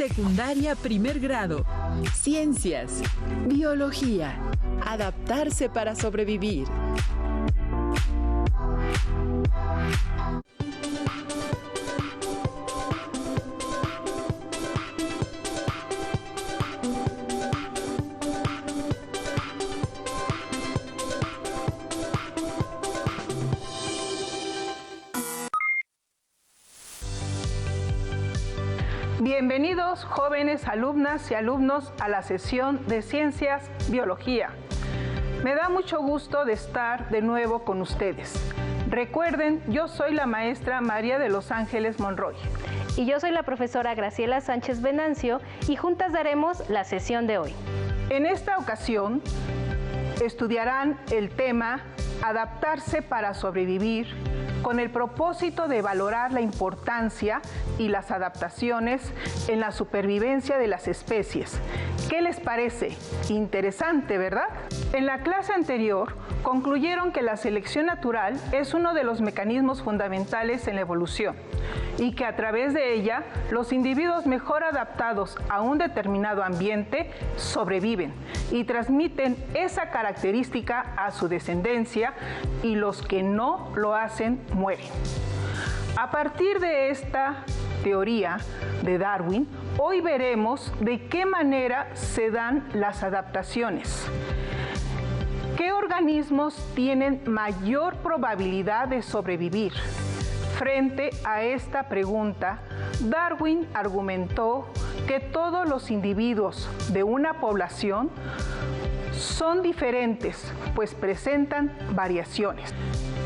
Secundaria primer grado. Ciencias. Biología. Adaptarse para sobrevivir. Bienvenidos, jóvenes alumnas y alumnos, a la sesión de Ciencias Biología. Me da mucho gusto de estar de nuevo con ustedes. Recuerden, yo soy la maestra María de los Ángeles Monroy. Y yo soy la profesora Graciela Sánchez Venancio y juntas daremos la sesión de hoy. En esta ocasión estudiarán el tema Adaptarse para sobrevivir, con el propósito de valorar la importancia y las adaptaciones en la supervivencia de las especies. ¿Qué les parece? Interesante, ¿verdad? En la clase anterior concluyeron que la selección natural es uno de los mecanismos fundamentales en la evolución y que a través de ella los individuos mejor adaptados a un determinado ambiente sobreviven y transmiten esa característica a su descendencia, y los que no lo hacen mueren. A partir de esta teoría de Darwin, hoy veremos de qué manera se dan las adaptaciones. ¿Qué organismos tienen mayor probabilidad de sobrevivir? Frente a esta pregunta, Darwin argumentó que todos los individuos de una población son diferentes, pues presentan variaciones.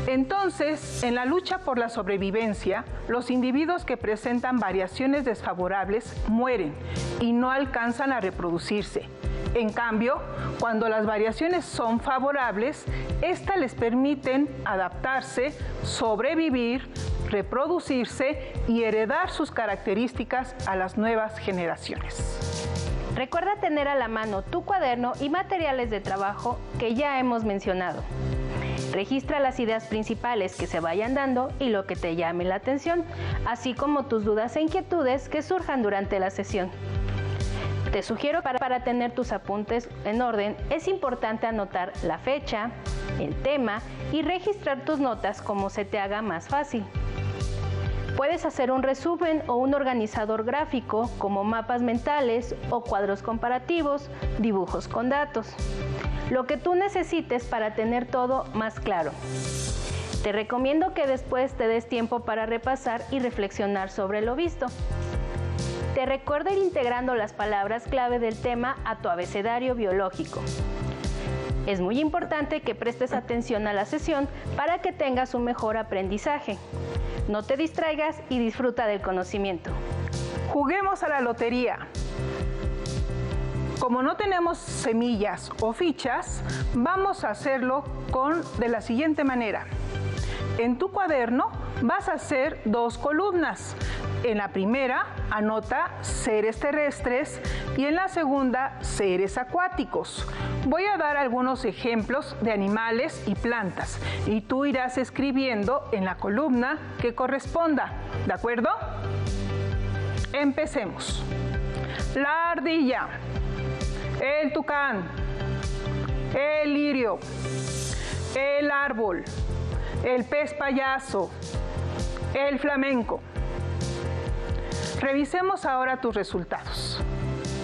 Entonces, en la lucha por la sobrevivencia, los individuos que presentan variaciones desfavorables mueren y no alcanzan a reproducirse. En cambio, cuando las variaciones son favorables, estas les permiten adaptarse, sobrevivir, reproducirse y heredar sus características a las nuevas generaciones. Recuerda tener a la mano tu cuaderno y materiales de trabajo que ya hemos mencionado. Registra las ideas principales que se vayan dando y lo que te llame la atención, así como tus dudas e inquietudes que surjan durante la sesión. Te sugiero para tener tus apuntes en orden, es importante anotar la fecha, el tema y registrar tus notas como se te haga más fácil. Puedes hacer un resumen o un organizador gráfico como mapas mentales o cuadros comparativos, dibujos con datos. Lo que tú necesites para tener todo más claro. Te recomiendo que después te des tiempo para repasar y reflexionar sobre lo visto. Te recuerdo ir integrando las palabras clave del tema a tu abecedario biológico. Es muy importante que prestes atención a la sesión para que tengas un mejor aprendizaje. No te distraigas y disfruta del conocimiento. Juguemos a la lotería. Como no tenemos semillas o fichas, vamos a hacerlo de la siguiente manera. En tu cuaderno vas a hacer 2 columnas. En la primera anota seres terrestres y en la segunda seres acuáticos. Voy a dar algunos ejemplos de animales y plantas y tú irás escribiendo en la columna que corresponda, ¿de acuerdo? Empecemos. La ardilla, el tucán, el lirio, el árbol, el pez payaso, el flamenco. Revisemos ahora tus resultados.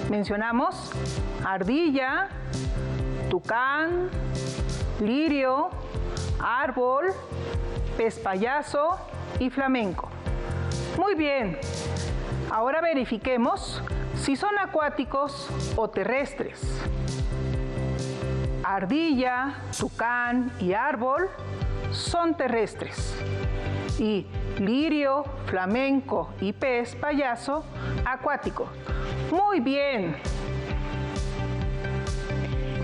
Mencionamos ardilla, tucán, lirio, árbol, pez payaso y flamenco. Muy bien. Ahora verifiquemos si son acuáticos o terrestres. Ardilla, tucán y árbol son terrestres. Y lirio, flamenco y pez payaso, acuático. Muy bien.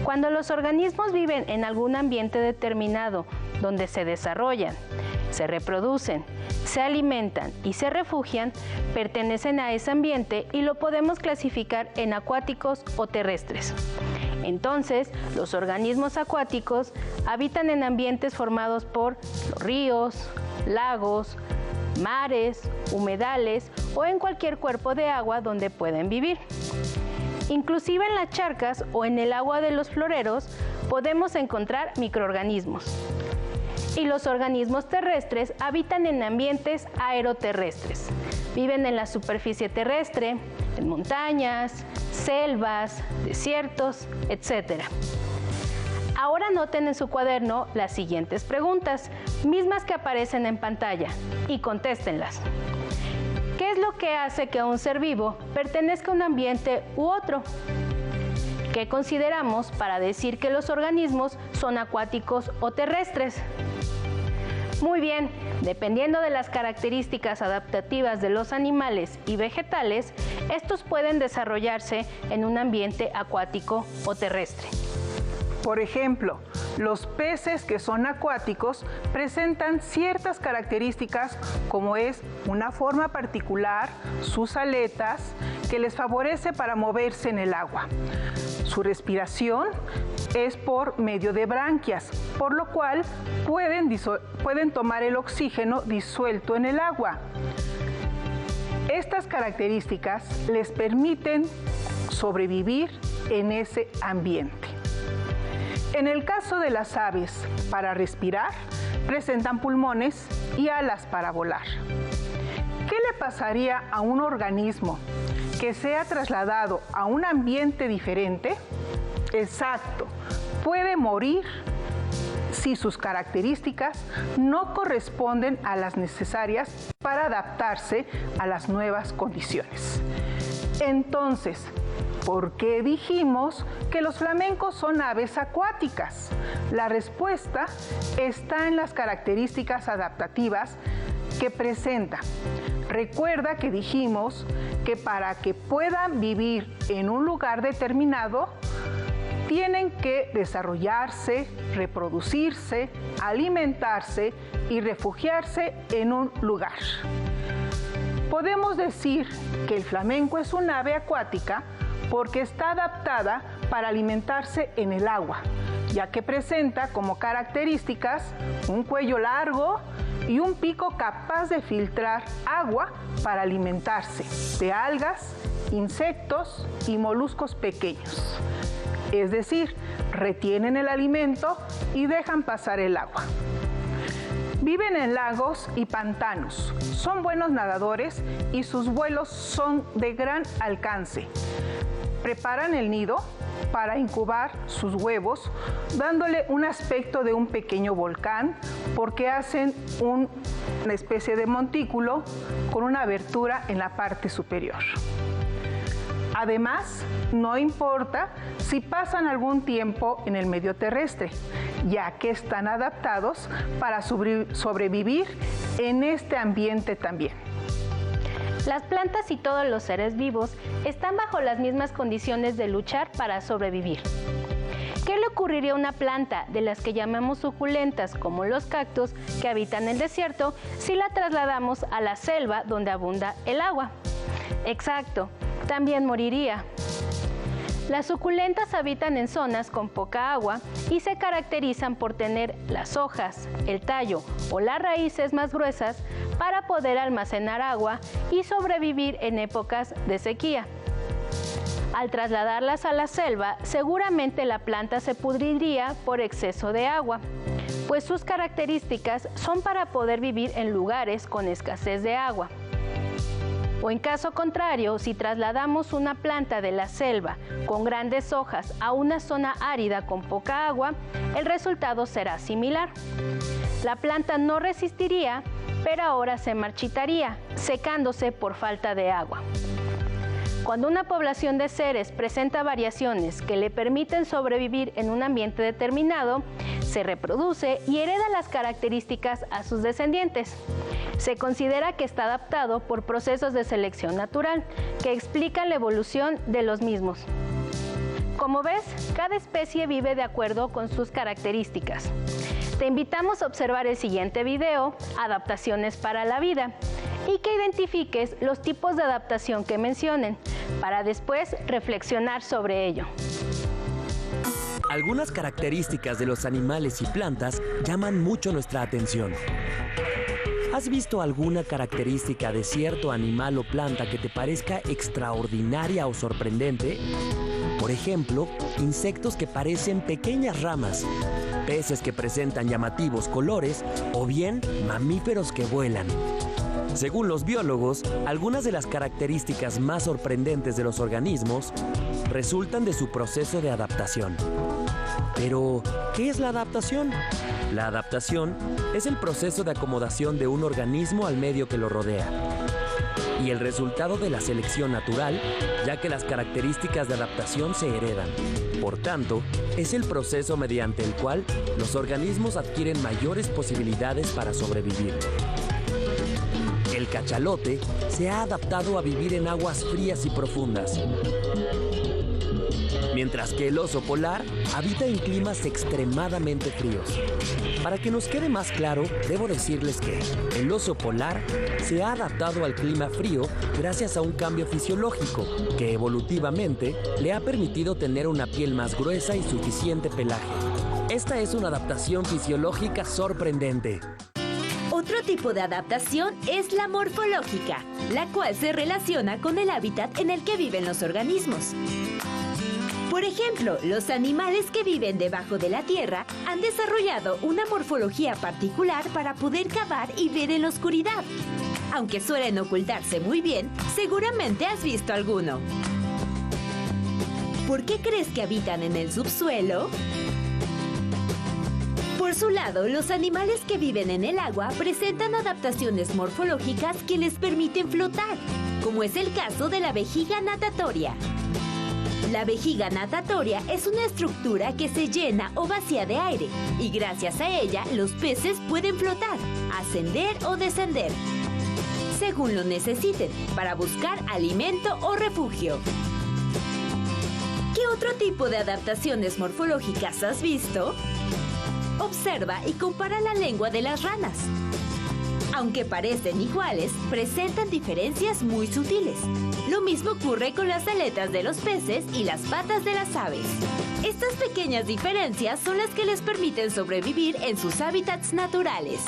Cuando los organismos viven en algún ambiente determinado, donde se desarrollan, se reproducen, se alimentan y se refugian, pertenecen a ese ambiente y lo podemos clasificar en acuáticos o terrestres. Entonces, los organismos acuáticos habitan en ambientes formados por los ríos, lagos, mares, humedales o en cualquier cuerpo de agua donde pueden vivir. Inclusive en las charcas o en el agua de los floreros podemos encontrar microorganismos. Y los organismos terrestres habitan en ambientes aeroterrestres. Viven en la superficie terrestre, en montañas, selvas, desiertos, etc. Ahora noten en su cuaderno las siguientes preguntas, mismas que aparecen en pantalla, y contéstenlas. ¿Qué es lo que hace que un ser vivo pertenezca a un ambiente u otro? ¿Qué consideramos para decir que los organismos son acuáticos o terrestres? Muy bien, dependiendo de las características adaptativas de los animales y vegetales, estos pueden desarrollarse en un ambiente acuático o terrestre. Por ejemplo, los peces que son acuáticos presentan ciertas características como es una forma particular, sus aletas, que les favorece para moverse en el agua. Su respiración es por medio de branquias, por lo cual pueden tomar el oxígeno disuelto en el agua. Estas características les permiten sobrevivir en ese ambiente. En el caso de las aves, para respirar, presentan pulmones y alas para volar. ¿Qué le pasaría a un organismo que sea trasladado a un ambiente diferente? Exacto, puede morir si sus características no corresponden a las necesarias para adaptarse a las nuevas condiciones. Entonces, ¿por qué dijimos que los flamencos son aves acuáticas? La respuesta está en las características adaptativas que presentan. Recuerda que dijimos que para que puedan vivir en un lugar determinado, tienen que desarrollarse, reproducirse, alimentarse y refugiarse en un lugar. Podemos decir que el flamenco es un ave acuática porque está adaptada para alimentarse en el agua, ya que presenta como características un cuello largo y un pico capaz de filtrar agua para alimentarse de algas, insectos y moluscos pequeños. Es decir, retienen el alimento y dejan pasar el agua. Viven en lagos y pantanos, son buenos nadadores y sus vuelos son de gran alcance. Preparan el nido para incubar sus huevos, dándole un aspecto de un pequeño volcán porque hacen una especie de montículo con una abertura en la parte superior. Además, no importa si pasan algún tiempo en el medio terrestre, ya que están adaptados para sobrevivir en este ambiente también. Las plantas y todos los seres vivos están bajo las mismas condiciones de luchar para sobrevivir. ¿Qué le ocurriría a una planta de las que llamamos suculentas, como los cactus, que habitan el desierto, si la trasladamos a la selva donde abunda el agua? Exacto, también moriría. Las suculentas habitan en zonas con poca agua y se caracterizan por tener las hojas, el tallo o las raíces más gruesas para poder almacenar agua y sobrevivir en épocas de sequía. Al trasladarlas a la selva, seguramente la planta se pudriría por exceso de agua, pues sus características son para poder vivir en lugares con escasez de agua. O en caso contrario, si trasladamos una planta de la selva con grandes hojas a una zona árida con poca agua, el resultado será similar. La planta no resistiría, pero ahora se marchitaría, secándose por falta de agua. Cuando una población de seres presenta variaciones que le permiten sobrevivir en un ambiente determinado, se reproduce y hereda las características a sus descendientes. Se considera que está adaptado por procesos de selección natural que explican la evolución de los mismos. Como ves, cada especie vive de acuerdo con sus características. Te invitamos a observar el siguiente video, Adaptaciones para la vida, y que identifiques los tipos de adaptación que mencionen, para después reflexionar sobre ello. Algunas características de los animales y plantas llaman mucho nuestra atención. ¿Has visto alguna característica de cierto animal o planta que te parezca extraordinaria o sorprendente? Por ejemplo, insectos que parecen pequeñas ramas, peces que presentan llamativos colores o bien mamíferos que vuelan. Según los biólogos, algunas de las características más sorprendentes de los organismos resultan de su proceso de adaptación. Pero, ¿qué es la adaptación? La adaptación es el proceso de acomodación de un organismo al medio que lo rodea y el resultado de la selección natural, ya que las características de adaptación se heredan. Por tanto, es el proceso mediante el cual los organismos adquieren mayores posibilidades para sobrevivir. El cachalote se ha adaptado a vivir en aguas frías y profundas, mientras que el oso polar habita en climas extremadamente fríos. Para que nos quede más claro, debo decirles que el oso polar se ha adaptado al clima frío gracias a un cambio fisiológico que evolutivamente le ha permitido tener una piel más gruesa y suficiente pelaje. Esta es una adaptación fisiológica sorprendente. Otro tipo de adaptación es la morfológica, la cual se relaciona con el hábitat en el que viven los organismos. Por ejemplo, los animales que viven debajo de la tierra han desarrollado una morfología particular para poder cavar y ver en la oscuridad. Aunque suelen ocultarse muy bien, seguramente has visto alguno. ¿Por qué crees que habitan en el subsuelo? Por su lado, los animales que viven en el agua presentan adaptaciones morfológicas que les permiten flotar, como es el caso de la vejiga natatoria. La vejiga natatoria es una estructura que se llena o vacía de aire y gracias a ella los peces pueden flotar, ascender o descender, según lo necesiten, para buscar alimento o refugio. ¿Qué otro tipo de adaptaciones morfológicas has visto? Observa y compara la lengua de las ranas. Aunque parecen iguales, presentan diferencias muy sutiles. Lo mismo ocurre con las aletas de los peces y las patas de las aves. Estas pequeñas diferencias son las que les permiten sobrevivir en sus hábitats naturales.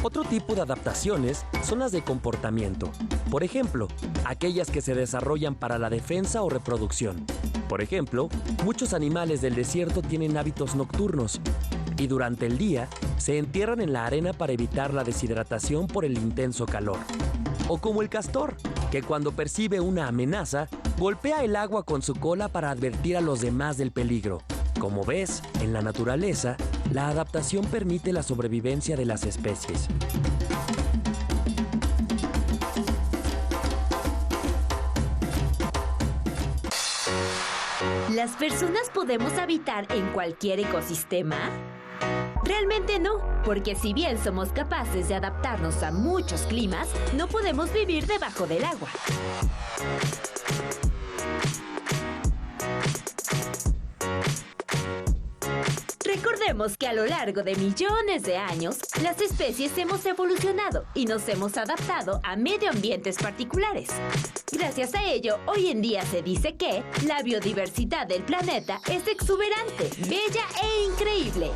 Otro tipo de adaptaciones son las de comportamiento. Por ejemplo, aquellas que se desarrollan para la defensa o reproducción. Por ejemplo, muchos animales del desierto tienen hábitos nocturnos y durante el día se entierran en la arena para evitar la deshidratación por el intenso calor. O como el castor, que cuando percibe una amenaza, golpea el agua con su cola para advertir a los demás del peligro. Como ves, en la naturaleza, la adaptación permite la sobrevivencia de las especies. ¿Las personas podemos habitar en cualquier ecosistema? Realmente no, porque si bien somos capaces de adaptarnos a muchos climas, no podemos vivir debajo del agua. Recordemos que a lo largo de millones de años, las especies hemos evolucionado y nos hemos adaptado a medio ambientes particulares. Gracias a ello, hoy en día se dice que la biodiversidad del planeta es exuberante, bella e increíble.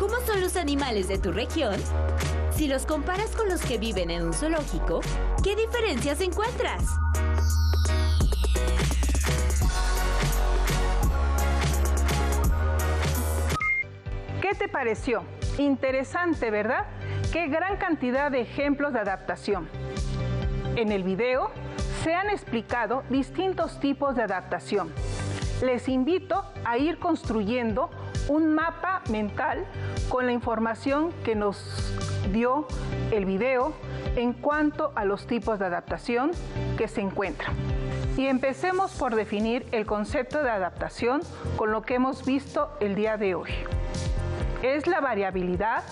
¿Cómo son los animales de tu región? Si los comparas con los que viven en un zoológico, ¿qué diferencias encuentras? ¿Qué te pareció? Interesante, ¿verdad? Qué gran cantidad de ejemplos de adaptación. En el video se han explicado distintos tipos de adaptación. Les invito a ir construyendo un mapa mental con la información que nos dio el video en cuanto a los tipos de adaptación que se encuentran. Y empecemos por definir el concepto de adaptación con lo que hemos visto el día de hoy. Es la variabilidad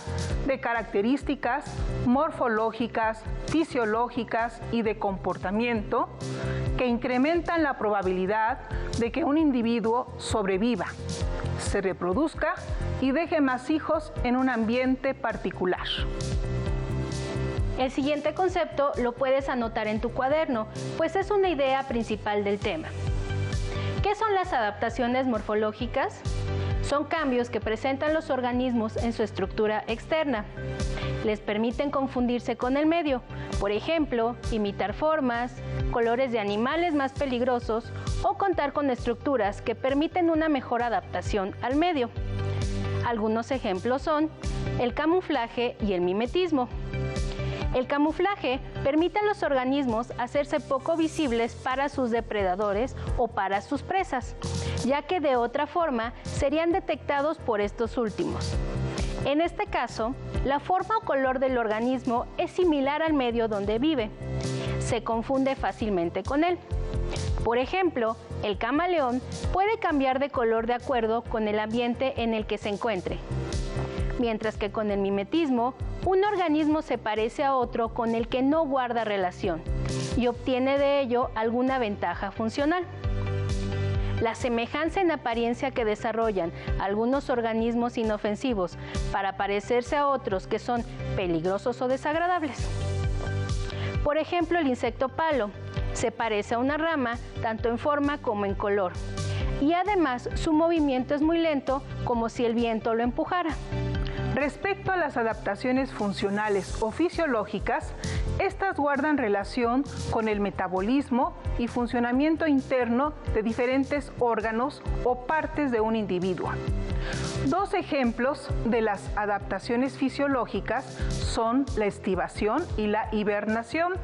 de características morfológicas, fisiológicas y de comportamiento que incrementan la probabilidad de que un individuo sobreviva, se reproduzca y deje más hijos en un ambiente particular. El siguiente concepto lo puedes anotar en tu cuaderno, pues es una idea principal del tema. ¿Qué son las adaptaciones morfológicas? Son cambios que presentan los organismos en su estructura externa. Les permiten confundirse con el medio, por ejemplo, imitar formas, colores de animales más peligrosos o contar con estructuras que permiten una mejor adaptación al medio. Algunos ejemplos son el camuflaje y el mimetismo. El camuflaje permite a los organismos hacerse poco visibles para sus depredadores o para sus presas, ya que de otra forma serían detectados por estos últimos. En este caso, la forma o color del organismo es similar al medio donde vive. Se confunde fácilmente con él. Por ejemplo, el camaleón puede cambiar de color de acuerdo con el ambiente en el que se encuentre. Mientras que con el mimetismo, un organismo se parece a otro con el que no guarda relación y obtiene de ello alguna ventaja funcional. La semejanza en apariencia que desarrollan algunos organismos inofensivos para parecerse a otros que son peligrosos o desagradables. Por ejemplo, el insecto palo se parece a una rama tanto en forma como en color, y además su movimiento es muy lento, como si el viento lo empujara. Respecto a las adaptaciones funcionales o fisiológicas, estas guardan relación con el metabolismo y funcionamiento interno de diferentes órganos o partes de un individuo. Dos ejemplos de las adaptaciones fisiológicas son la estivación y la hibernación.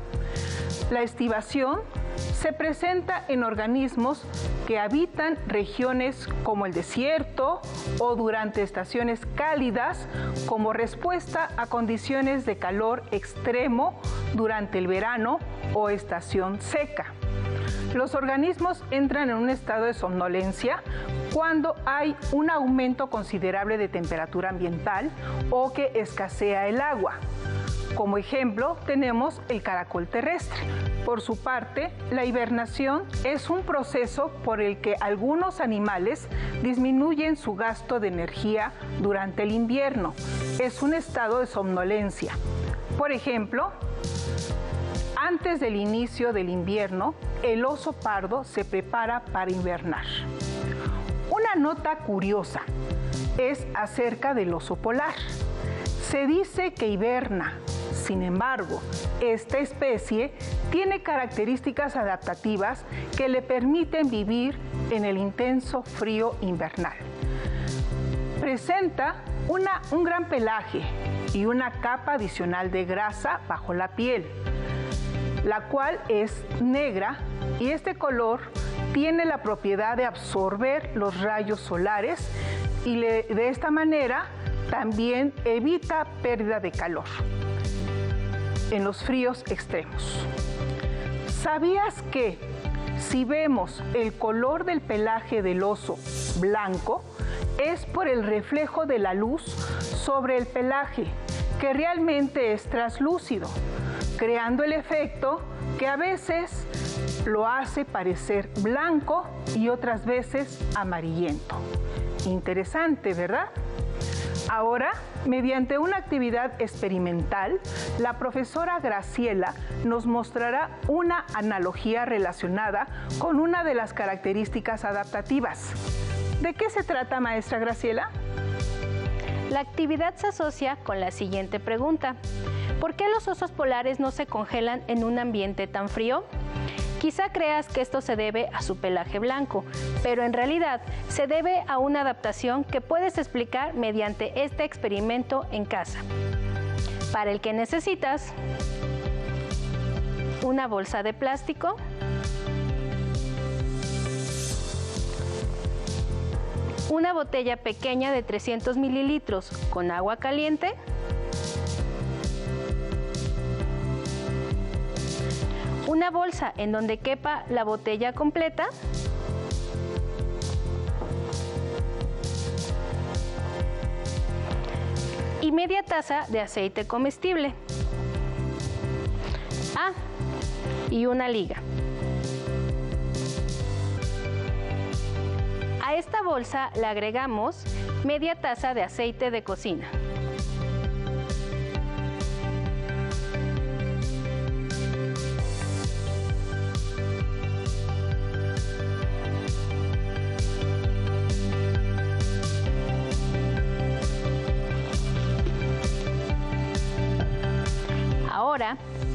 La estivación se presenta en organismos que habitan regiones como el desierto o durante estaciones cálidas como respuesta a condiciones de calor extremo durante el verano o estación seca. Los organismos entran en un estado de somnolencia cuando hay un aumento considerable de temperatura ambiental o que escasea el agua. Como ejemplo, tenemos el caracol terrestre. Por su parte, la hibernación es un proceso por el que algunos animales disminuyen su gasto de energía durante el invierno. Es un estado de somnolencia. Por ejemplo, antes del inicio del invierno, el oso pardo se prepara para hibernar. Una nota curiosa es acerca del oso polar. Se dice que hiberna. Sin embargo, esta especie tiene características adaptativas que le permiten vivir en el intenso frío invernal. Presenta un gran pelaje y una capa adicional de grasa bajo la piel, la cual es negra, y este color tiene la propiedad de absorber los rayos solares y de esta manera también evita pérdida de calor en los fríos extremos. ¿Sabías que si vemos el color del pelaje del oso blanco, es por el reflejo de la luz sobre el pelaje, que realmente es translúcido, creando el efecto que a veces lo hace parecer blanco y otras veces amarillento? Interesante, ¿verdad? Ahora, mediante una actividad experimental, la profesora Graciela nos mostrará una analogía relacionada con una de las características adaptativas. ¿De qué se trata, maestra Graciela? La actividad se asocia con la siguiente pregunta: ¿por qué los osos polares no se congelan en un ambiente tan frío? Quizá creas que esto se debe a su pelaje blanco, pero en realidad se debe a una adaptación que puedes explicar mediante este experimento en casa, para el que necesitas una bolsa de plástico, una botella pequeña de 300 mililitros con agua caliente, una bolsa en donde quepa la botella completa, y media taza de aceite comestible. Y una liga. A esta bolsa le agregamos media taza de aceite de cocina.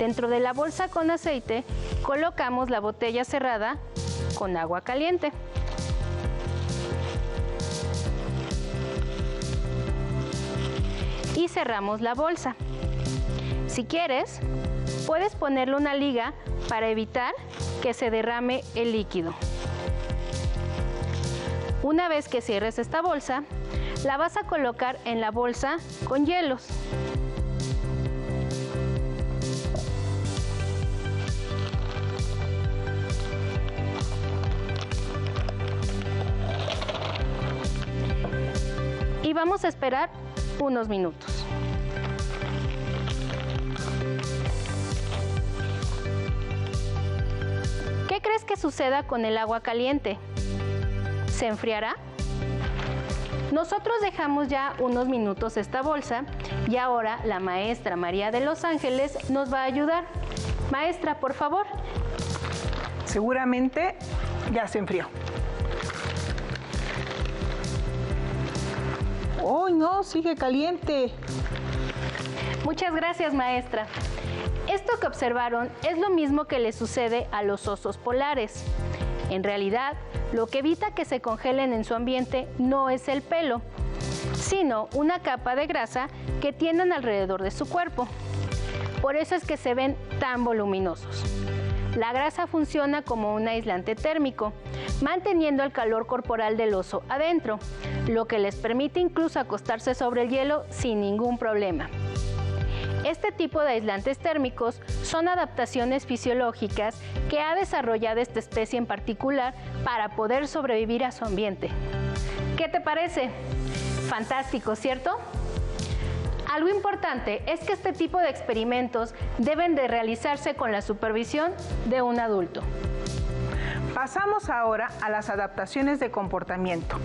Dentro de la bolsa con aceite colocamos la botella cerrada con agua caliente. Y cerramos la bolsa. Si quieres, puedes ponerle una liga para evitar que se derrame el líquido. Una vez que cierres esta bolsa, la vas a colocar en la bolsa con hielos. Y vamos a esperar unos minutos. ¿Qué crees que suceda con el agua caliente? ¿Se enfriará? Nosotros dejamos ya unos minutos esta bolsa y ahora la maestra María de Los Ángeles nos va a ayudar. Maestra, por favor. Seguramente ya se enfrió. ¡Oh, no! Sigue caliente. Muchas gracias, maestra. Esto que observaron es lo mismo que le sucede a los osos polares. En realidad, lo que evita que se congelen en su ambiente no es el pelo, sino una capa de grasa que tienen alrededor de su cuerpo. Por eso es que se ven tan voluminosos. La grasa funciona como un aislante térmico, manteniendo el calor corporal del oso adentro, lo que les permite incluso acostarse sobre el hielo sin ningún problema. Este tipo de aislantes térmicos son adaptaciones fisiológicas que ha desarrollado esta especie en particular para poder sobrevivir a su ambiente. ¿Qué te parece? Fantástico, ¿cierto? Algo importante es que este tipo de experimentos deben de realizarse con la supervisión de un adulto. Pasamos ahora a las adaptaciones de comportamiento.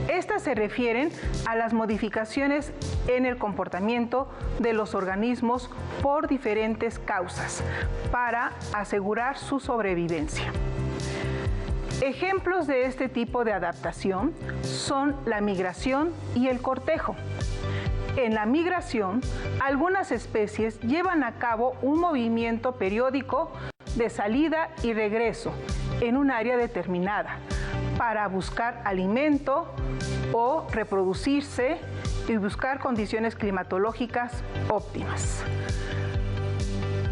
Estas se refieren a las modificaciones en el comportamiento de los organismos por diferentes causas para asegurar su sobrevivencia. Ejemplos de este tipo de adaptación son la migración y el cortejo. En la migración, algunas especies llevan a cabo un movimiento periódico de salida y regreso en un área determinada para buscar alimento o reproducirse y buscar condiciones climatológicas óptimas.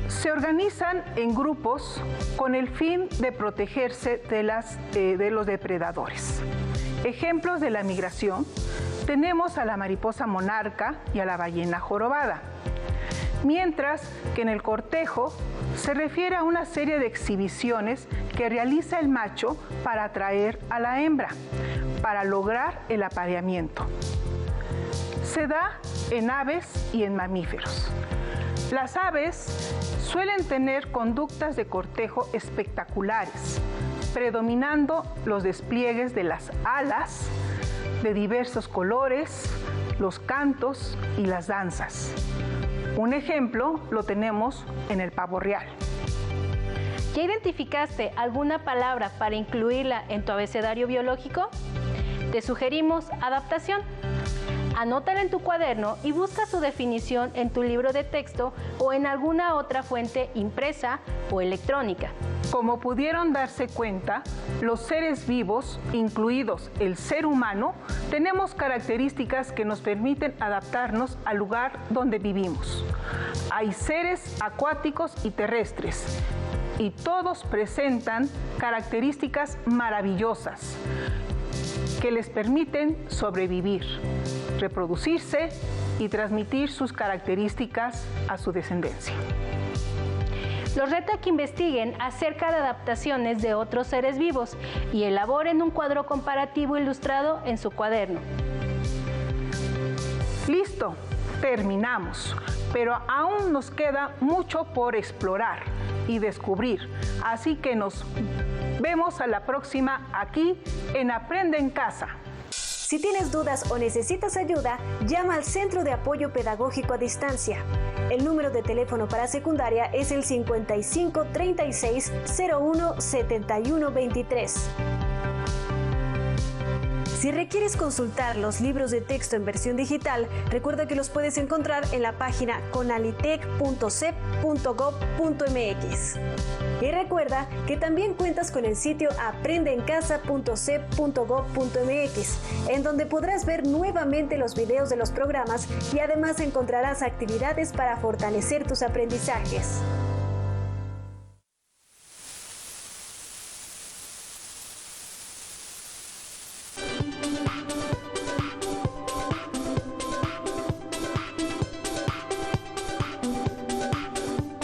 Se organizan en grupos con el fin de protegerse de los depredadores. Ejemplos de la migración: tenemos a la mariposa monarca y a la ballena jorobada. Mientras que en el cortejo se refiere a una serie de exhibiciones que realiza el macho para atraer a la hembra, para lograr el apareamiento. Se da en aves y en mamíferos. Las aves suelen tener conductas de cortejo espectaculares, predominando los despliegues de las alas de diversos colores, los cantos y las danzas. Un ejemplo lo tenemos en el pavo real. ¿Ya identificaste alguna palabra para incluirla en tu abecedario biológico? Te sugerimos adaptación. Anótala en tu cuaderno y busca su definición en tu libro de texto o en alguna otra fuente impresa o electrónica. Como pudieron darse cuenta, los seres vivos, incluidos el ser humano, tenemos características que nos permiten adaptarnos al lugar donde vivimos. Hay seres acuáticos y terrestres, y todos presentan características maravillosas que les permiten sobrevivir, reproducirse y transmitir sus características a su descendencia. Los reto a que investiguen acerca de adaptaciones de otros seres vivos y elaboren un cuadro comparativo ilustrado en su cuaderno. Listo, terminamos, pero aún nos queda mucho por explorar y descubrir, así que nos vemos a la próxima aquí en Aprende en Casa. Si tienes dudas o necesitas ayuda, llama al Centro de Apoyo Pedagógico a Distancia. El número de teléfono para secundaria es el 55 36 01 71 23. Si requieres consultar los libros de texto en versión digital, recuerda que los puedes encontrar en la página conalitec.cep.gov.mx. Y recuerda que también cuentas con el sitio aprendeencasa.cep.gov.mx, en donde podrás ver nuevamente los videos de los programas y además encontrarás actividades para fortalecer tus aprendizajes.